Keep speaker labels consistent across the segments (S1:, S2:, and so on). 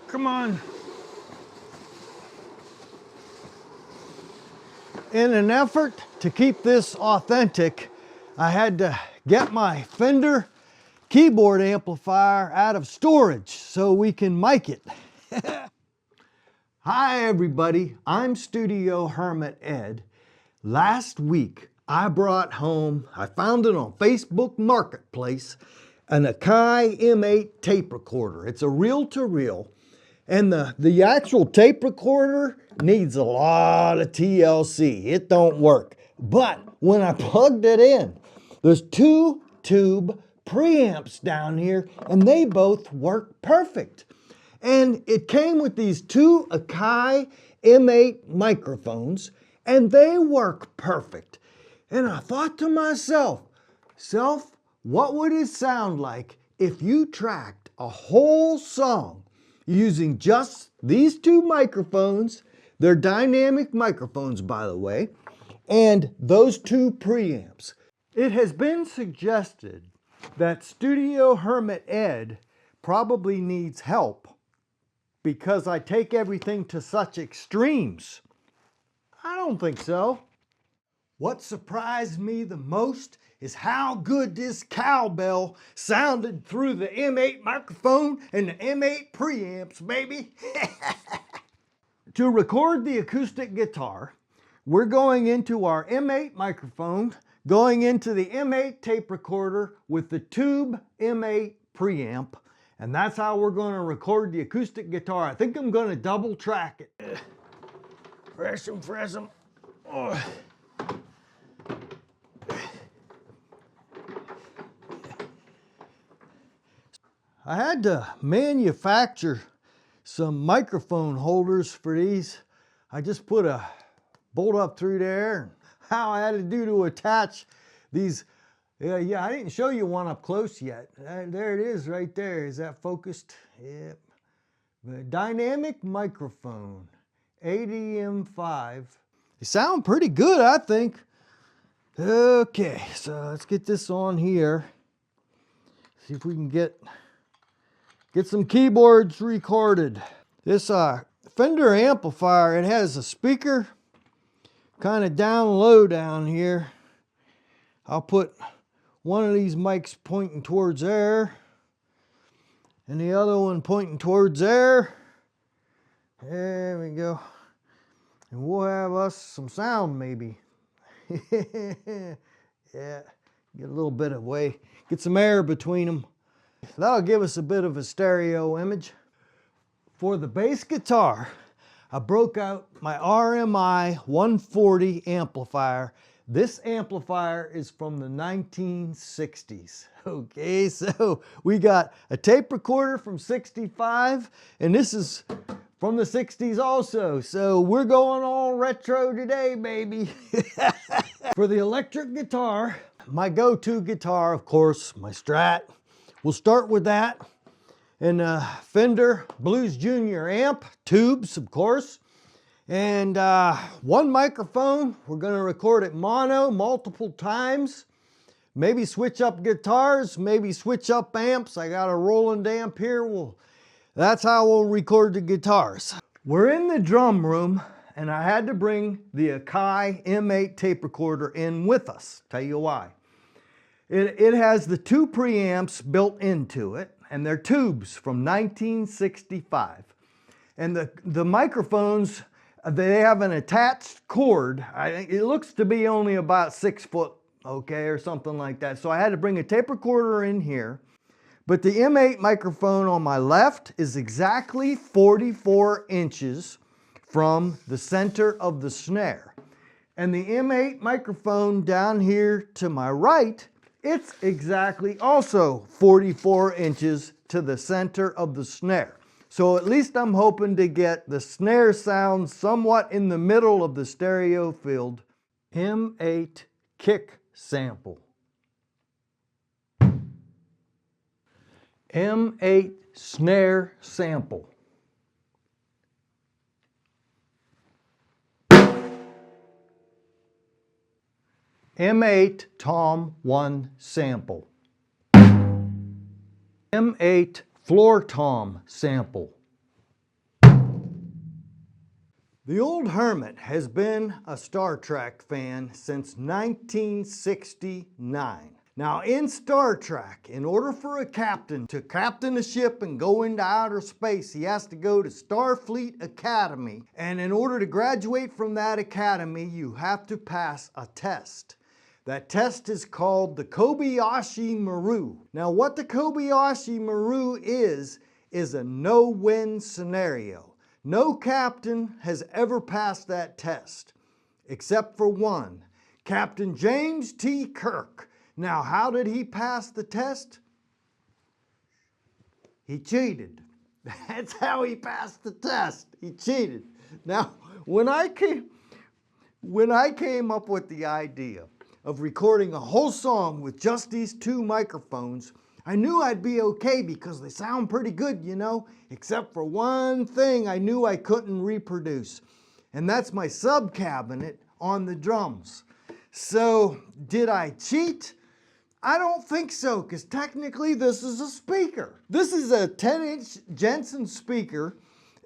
S1: Come on. In an effort to keep this authentic, I had to get my Fender keyboard amplifier out of storage so we can mic it. Hi everybody, I'm Studio Hermit Ed. Last week I brought home, I found it on Facebook Marketplace, an Akai M8 tape recorder. It's a reel-to-reel, and the actual tape recorder needs a lot of TLC. It don't work. But when I plugged it in, there's two tube preamps down here and they both work perfect. And it came with these two Akai M8 microphones and they work perfect. And I thought to myself, what would it sound like if you tracked a whole song using just these two microphones? They're dynamic microphones, by the way, and those two preamps. It has been suggested that Studio Hermit Ed probably needs help because I take everything to such extremes. I don't think so. What surprised me the most is how good this cowbell sounded through the M8 microphone and the M8 preamps, baby. To record the acoustic guitar, we're going into our M8 microphone, going into the M8 tape recorder with the tube M8 preamp, and that's how we're going to record the acoustic guitar. I think I'm going to double track it. Fresh 'em. Oh. I had to manufacture some microphone holders for these. I just put a bolt up through there, and how I had to do to attach these. Yeah, I didn't show you one up close yet. There it is right there. Is that focused? Yep. The dynamic microphone, ADM5. They sound pretty good, I think. Okay, so let's get this on here. See if we can get some keyboards recorded. This Fender amplifier, it has a speaker kind of down low down here. I'll put one of these mics pointing towards there and the other one pointing towards there. There we go. And we'll have us some sound maybe. Yeah, get a little bit of way, get some air between them. That'll give us a bit of a stereo image. For the bass guitar, I broke out my RMI 140 amplifier. This amplifier is from the 1960s. Okay, so we got a tape recorder from 65, and this is from the 60s also. So we're going all retro today, baby. For the electric guitar, my go-to guitar, of course, my Strat. We'll start with that. And Fender Blues Junior amp, tubes, of course. And one microphone. We're going to record it mono multiple times. Maybe switch up guitars, maybe switch up amps. I got a Roland amp here. That's how we'll record the guitars. We're in the drum room, and I had to bring the Akai M8 tape recorder in with us. Tell you why. It has the two preamps built into it, and they're tubes from 1965. And the microphones, they have an attached cord. It looks to be only about 6 foot, okay, or something like that. So I had to bring a tape recorder in here. But the M8 microphone on my left is exactly 44 inches from the center of the snare. And the M8 microphone down here to my right, it's exactly also 44 inches to the center of the snare. So at least I'm hoping to get the snare sound somewhat in the middle of the stereo field. M8 kick sample. M8 snare sample. M8 Tom 1 sample. M8 floor tom sample. The old Hermit has been a Star Trek fan since 1969. Now in Star Trek, in order for a captain to captain a ship and go into outer space, he has to go to Starfleet Academy. And in order to graduate from that academy, you have to pass a test. That test is called the Kobayashi Maru. Now what the Kobayashi Maru is a no-win scenario. No captain has ever passed that test, except for one, Captain James T. Kirk. Now, how did he pass the test? He cheated. That's how he passed the test. He cheated. Now, when I came up with the idea of recording a whole song with just these two microphones, I knew I'd be okay because they sound pretty good, you know, except for one thing I knew I couldn't reproduce, and that's my sub cabinet on the drums. So, did I cheat? I don't think so, because technically this is a speaker. This is a 10-inch Jensen speaker,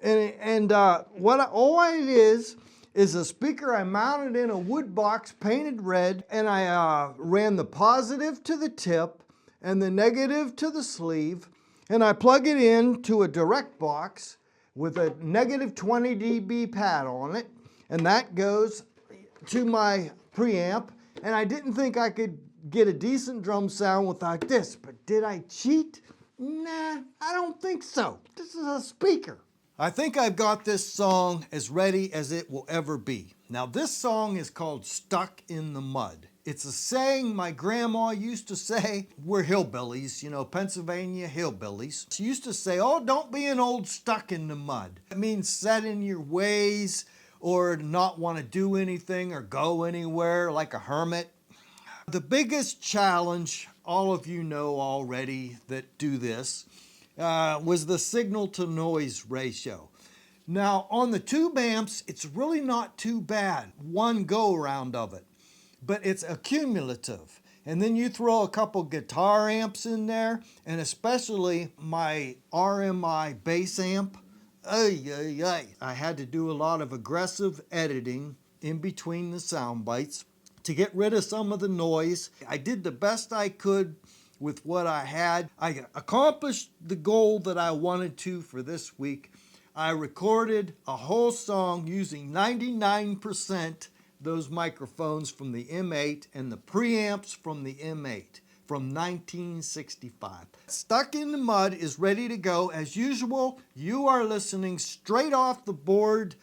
S1: and all it is a speaker I mounted in a wood box painted red, and I ran the positive to the tip and the negative to the sleeve, and I plug it into a direct box with a negative 20 dB pad on it, and that goes to my preamp, and I didn't think I could get a decent drum sound without this, but did I cheat? Nah, I don't think so. This is a speaker. I think I've got this song as ready as it will ever be. Now this song is called Stuck in the Mud. It's a saying my grandma used to say. We're hillbillies, you know, Pennsylvania hillbillies. She used to say, oh, don't be an old stuck in the mud. It means set in your ways or not want to do anything or go anywhere like a hermit. The biggest challenge, all of you know already that do this, was the signal to noise ratio. Now on the tube amps, it's really not too bad, one go around of it. But it's accumulative. And then you throw a couple guitar amps in there, and especially my RMI bass amp. I had to do a lot of aggressive editing in between the sound bites to get rid of some of the noise. I did the best I could with what I had. I accomplished the goal that I wanted to for this week. I recorded a whole song using 99% those microphones from the M8 and the preamps from the M8 from 1965. Stuck in the Mud is ready to go. As usual, you are listening straight off the board.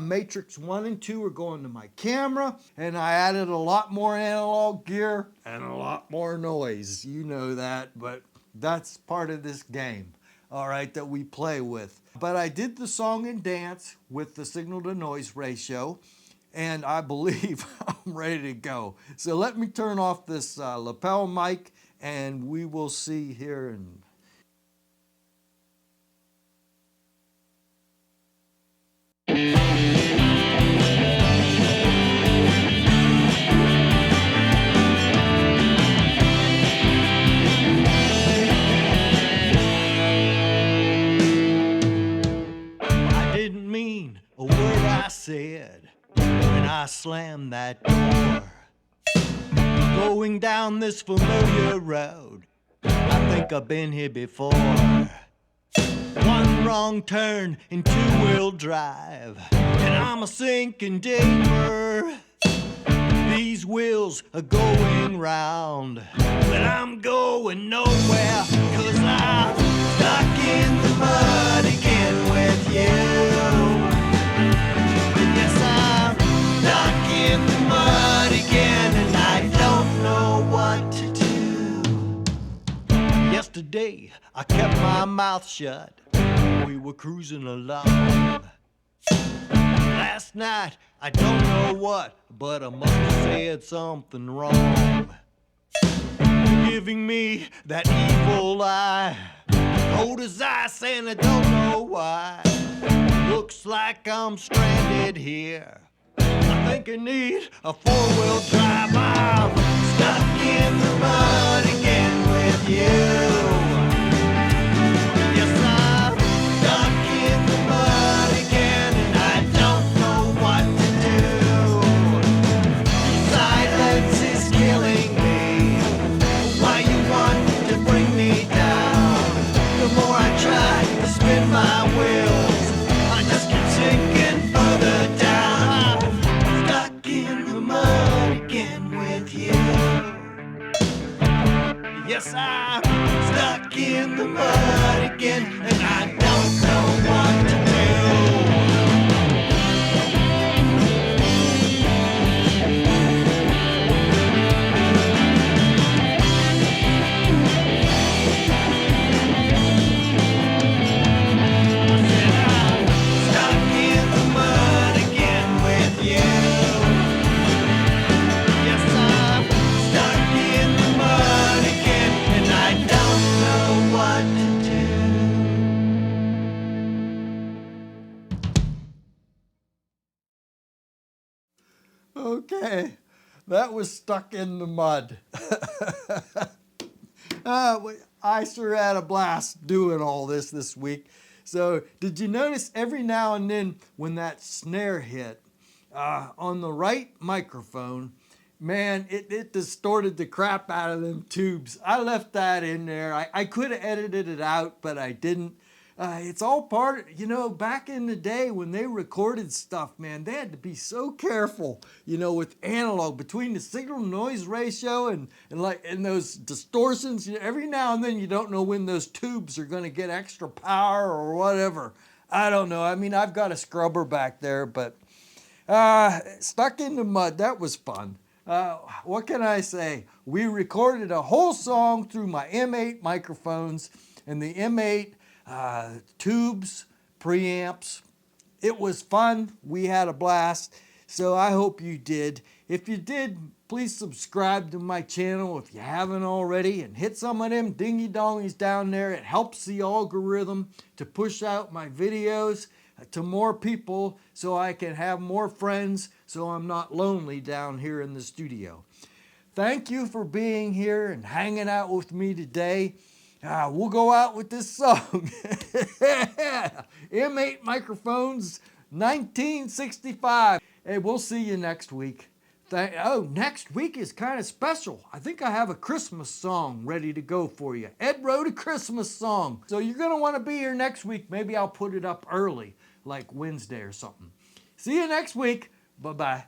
S1: Matrix 1 and 2 are going to my camera, and I added a lot more analog gear and a lot more noise. You know that, but that's part of this game, all right, that we play with. But I did the song and dance with the signal to noise ratio, and I believe I'm ready to go. So let me turn off this lapel mic, and we will see here in a word I said when I slammed that door. Going down this familiar road, I think I've been here before. One wrong turn in two-wheel drive, and I'm a sinking deeper. These wheels are going round, but I'm going nowhere, 'cause I'm stuck in the mud again with you. In the mud again, and I don't know what to do. Yesterday I kept my mouth shut, we were cruising along. Last night I don't know what, but I must have said something wrong. You're giving me that evil eye, cold as ice, and I don't know why. Looks like I'm stranded here. I think I need a four-wheel drive. I'm stuck in the mud again with you. Yes, I'm stuck in the mud again, and I don't know spin my wheels. I just keep sinking further down. I'm stuck in the mud again with you. Yes, I'm stuck in the mud again, and I don't know what to do. Okay, that was Stuck in the Mud. I sure had a blast doing all this week. So did you notice every now and then when that snare hit on the right microphone, man, it distorted the crap out of them tubes. I left that in there. I could have edited it out, but I didn't. It's all part of, back in the day when they recorded stuff, man, they had to be so careful, with analog, between the signal noise ratio and those distortions. Every now and then you don't know when those tubes are going to get extra power or whatever. I don't know. I mean, I've got a scrubber back there, but Stuck in the Mud, that was fun. What can I say? We recorded a whole song through my M8 microphones and the M8 tubes, preamps. It was fun. We had a blast. So I hope you did. If you did, please subscribe to my channel if you haven't already, and hit some of them dingy dongies down there. It helps the algorithm to push out my videos to more people so I can have more friends, so I'm not lonely down here in the studio. Thank you for being here and hanging out with me today. We'll go out with this song. M8 microphones, 1965. Hey, we'll see you next week. Next week is kind of special. I think I have a Christmas song ready to go for you. Ed wrote a Christmas song. So you're going to want to be here next week. Maybe I'll put it up early, like Wednesday or something. See you next week. Bye-bye.